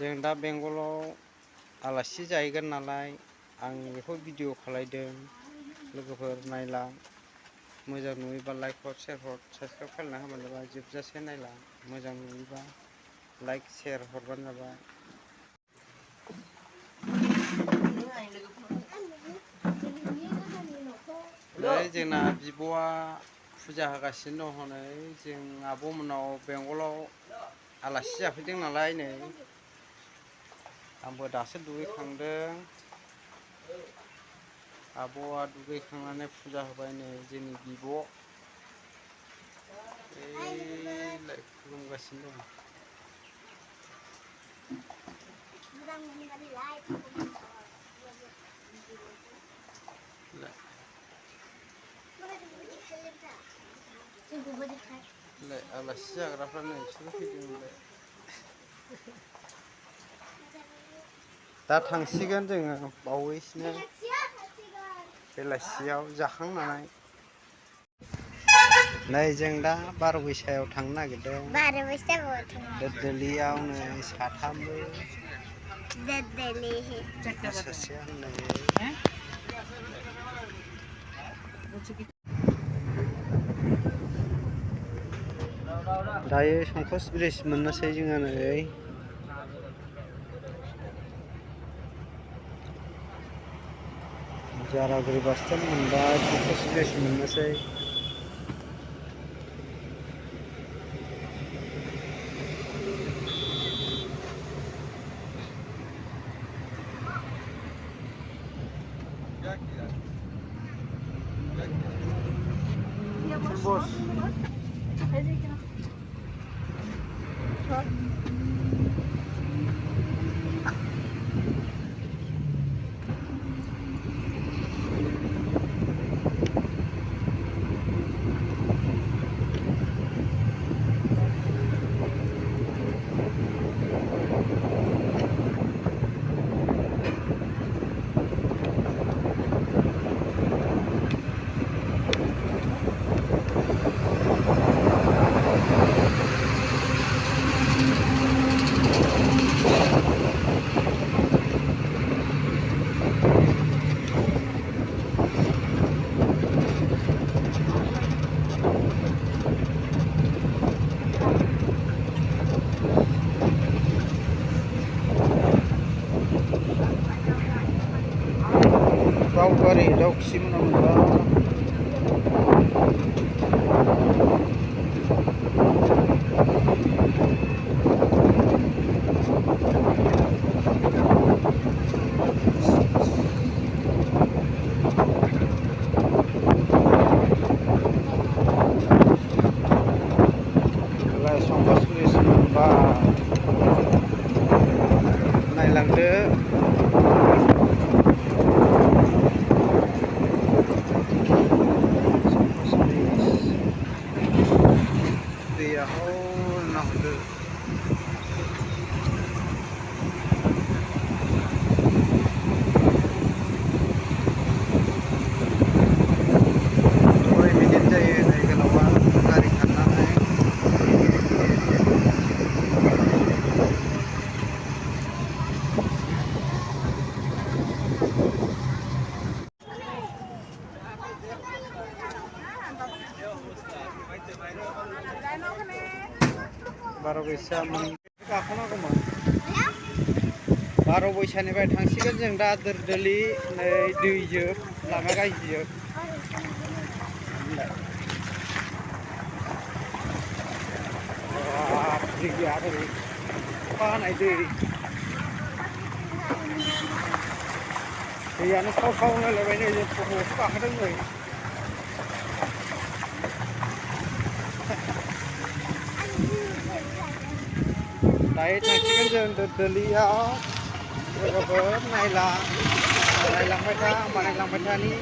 जों दा बेंगलाव आलासि जाहैगोन नालाय आं बेखौ भिडिअ खालायदों। लोगोफोर नायलां, मोजां नुयोबा लाइक हर, शेयार हर, साबस्क्राइब खालामना होबानो जाबाय। जोबजासे नायलां, मोजां नुयोबा लाइक शेयार हरबानो जाबाय। जोंना बिब'आ फुजा होगासिनो दं। हनै जों आब'मोननाव बेंगलाव आलासि जाफैदों नालाय नै आंबो दासो दुगैखांदों। आब'आ दुगैखांनानै फुजा होबाय। नै जोंनि बिब' खुलुमगासिनो दं। आलासि जाग्राफ्रा नोंसोरो फैदोंलाय। दा थांसिगोन जोङो बावैसोनो बेलासियाव जाखांनानै। नै जों दा बार'बैसायाव थांनो नागिरदों। दोदोलियाव नै साथामबो सासेया नै दायो संकस ब्रिज मोननोसै जोङो नै जारागुरि बास स्टेन्ड मोनबाय, संकस ब्रिज मोननोसै। बस गावगारि दाउखि मोनबा संकस ब्रिज मोनबा नायलांदो। दैया हर नाहरदो। बार'बैसा गाखोनांगौमोन। बार'बैसानिफ्राय थांसिगोन जों दा दोरदोलि नै दैजोब लामा गाज्रिजोब। दैया ओरै अखा हानाय दै। दैयानो साव साव होनलायलायबाय नै जों टट'आवसो गाखोदों नै। दायो थांसिगोन जों दोदोलियाव। लोगोफोर नायलांबाय था, आंबो नायलांबाय थानि।